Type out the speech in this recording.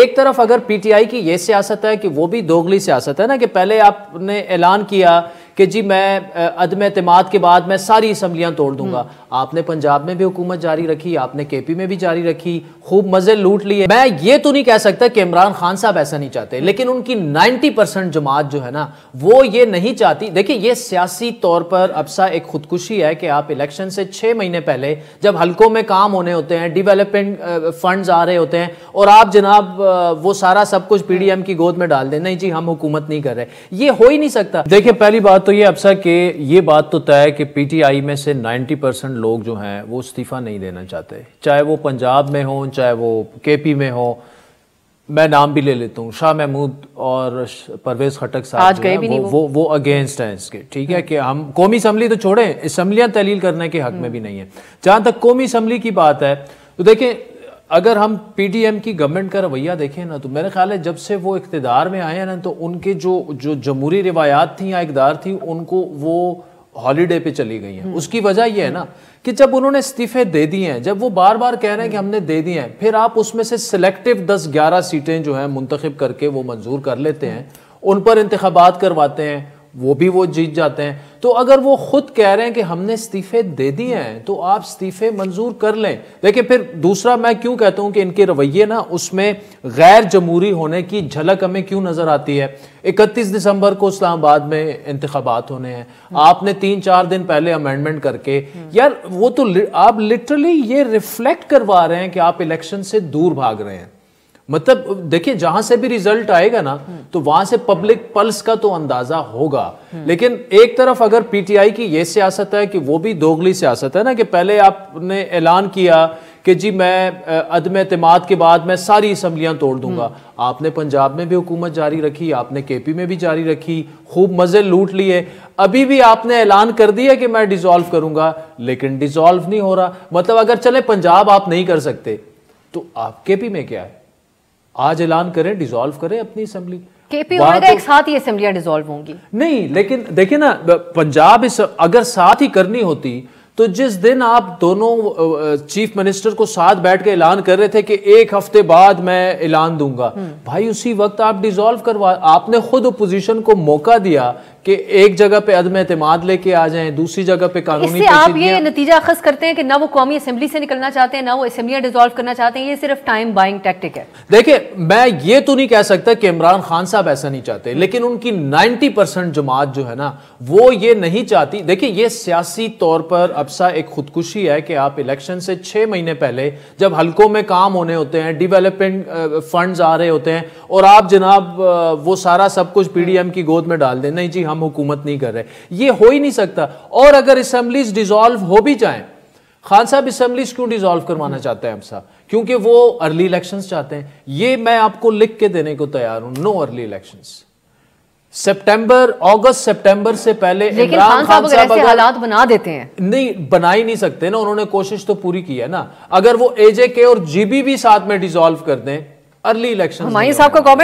एक तरफ अगर पीटीआई की ये सियासत है कि वो भी दोगली सियासत है ना, कि पहले आपने ऐलान किया कि जी मैं अदम एतमाद के बाद मैं सारी असम्बलियां तोड़ दूंगा। आपने पंजाब में भी हुकूमत जारी रखी, आपने केपी में भी जारी रखी, खूब मजे लूट लिए। मैं ये तो नहीं कह सकता कि इमरान खान साहब ऐसा नहीं चाहते, लेकिन उनकी 90% जमात जो है ना वो ये नहीं चाहती। देखिए ये सियासी तौर पर अबसा एक खुदकुशी है कि आप इलेक्शन से 6 महीने पहले जब हल्कों में काम होने होते हैं, डेवलपमेंट फंड्स आ रहे होते हैं, और आप जनाब वो सारा सब कुछ पीडीएम की गोद में डाल दें, नहीं जी हम हुकूमत नहीं कर रहे। ये हो ही नहीं सकता। देखिए पहली बात तो ये अफसा कि ये बात तो तय है कि पीटीआई में से 90% लोग जो हैं वो इस्तीफा नहीं देना चाहते, चाहे वो पंजाब में हो चाहे वो केपी में हो। मैं नाम भी ले लेता हूँ, शाह महमूद और परवेज खटक साहब वो अगेंस्ट हैं इसके। ठीक है कि हम कौमी असम्बली तो छोड़ें, असम्बलियां तहलील करने के हक में भी नहीं है। जहां तक कौमी असम्बली की बात है तो देखें, अगर हम पीडीएम की गवर्नमेंट का रवैया देखें ना, तो मेरे ख्याल है जब से वो इख्तिदार में आए हैं ना, तो उनके जो जमहूरी रिवायात थी या इक़दार थी उनको वो हॉलीडे पे चली गई हैं। उसकी वजह यह है ना कि जब उन्होंने इस्तीफे दे दिए हैं, जब वो बार बार कह रहे हैं कि हमने दे दिए हैं, फिर आप उसमें से सिलेक्टिव 10-11 सीटें जो हैं मुंतखब करके वो मंजूर कर लेते हैं, उन पर इंतखाबात करवाते हैं, वो भी वो जीत जाते हैं। तो अगर वो खुद कह रहे हैं कि हमने इस्तीफे दे दिए हैं तो आप इस्तीफे मंजूर कर लें। देखिए फिर दूसरा मैं क्यों कहता हूं कि इनके रवैये ना उसमें गैर जमहूरी होने की झलक हमें क्यों नजर आती है। 31 दिसंबर को इस्लामाबाद में इंतखाबात होने हैं, आपने 3-4 दिन पहले अमेंडमेंट करके, यार वो तो आप लिटरली ये रिफ्लेक्ट करवा रहे हैं कि आप इलेक्शन से दूर भाग रहे हैं। मतलब देखिए जहां से भी रिजल्ट आएगा ना तो वहां से पब्लिक पल्स का तो अंदाजा होगा। लेकिन एक तरफ अगर पीटीआई की ये सियासत है कि वो भी दोगली सियासत है ना, कि पहले आपने ऐलान किया कि जी मैं अदम एतमाद के बाद मैं सारी असम्बलियां तोड़ दूंगा। आपने पंजाब में भी हुकूमत जारी रखी, आपने केपी में भी जारी रखी, खूब मजे लूट लिए। अभी भी आपने ऐलान कर दिया कि मैं डिसॉल्व करूंगा, लेकिन डिसॉल्व नहीं हो रहा। मतलब अगर चले पंजाब आप नहीं कर सकते तो आप केपी में क्या है, आज ऐलान करें, डिसॉल्व करें अपनी असेंबली। केपी होगा एक साथ ही असेंबलियां डिसॉल्व होंगी। नहीं, लेकिन देखिए ना, पंजाब अगर साथ ही करनी होती तो जिस दिन आप दोनों चीफ मिनिस्टर को साथ बैठ के ऐलान कर रहे थे कि 1 हफ्ते बाद मैं ऐलान दूंगा, भाई उसी वक्त आप डिसॉल्व करवा। आपने खुद अपोजिशन को मौका दिया कि एक जगह पे अदम एतमाद लेके आ जाएं, दूसरी जगह पे कानूनी इससे आप ये नतीजा अखज़ करते हैं कि ना वो कौमी असेंबली से निकलना चाहते हैं, ना वो असेंबलियां डिसॉल्व करना चाहते हैं, ये सिर्फ टाइम बाइंग टैक्टिक है। देखिए मैं ये तो नहीं कह सकता कि इमरान खान साहब ऐसा नहीं चाहते, लेकिन उनकी 90% जमात जो है ना वो ये नहीं चाहती। देखिए ये सियासी तौर पर अबसा एक खुदकुशी है कि आप इलेक्शन से 6 महीने पहले जब हल्कों में काम होने होते हैं, डेवलपमेंट फंड्स आ रहे होते हैं, और आप जनाब वो सारा सब कुछ पीडीएम की गोद में डाल दें, नहीं जी हम हुकूमत नहीं कर रहे। ये हो ही नहीं सकता। और अगर असेंबलीज डिसॉल्व हो भी जाएं, खान साहब असेंबलीज क्यों डिसॉल्व करवाना चाहते हैं अबसा? क्योंकि वो अर्ली इलेक्शंस चाहते हैं। ये मैं आपको लिख के देने को तैयार हूं, नो अर्ली इलेक्शंस। अगस्त सितंबर से पहले इमरान खान साहब अगर हालात बना देते हैं, नहीं बना ही नहीं सकते ना, उन्होंने कोशिश तो पूरी की है ना। अगर वो एजेके और जीबी भी साथ में डिसॉल्व कर दें, अर्ली इलेक्शन हुमायूं साहब का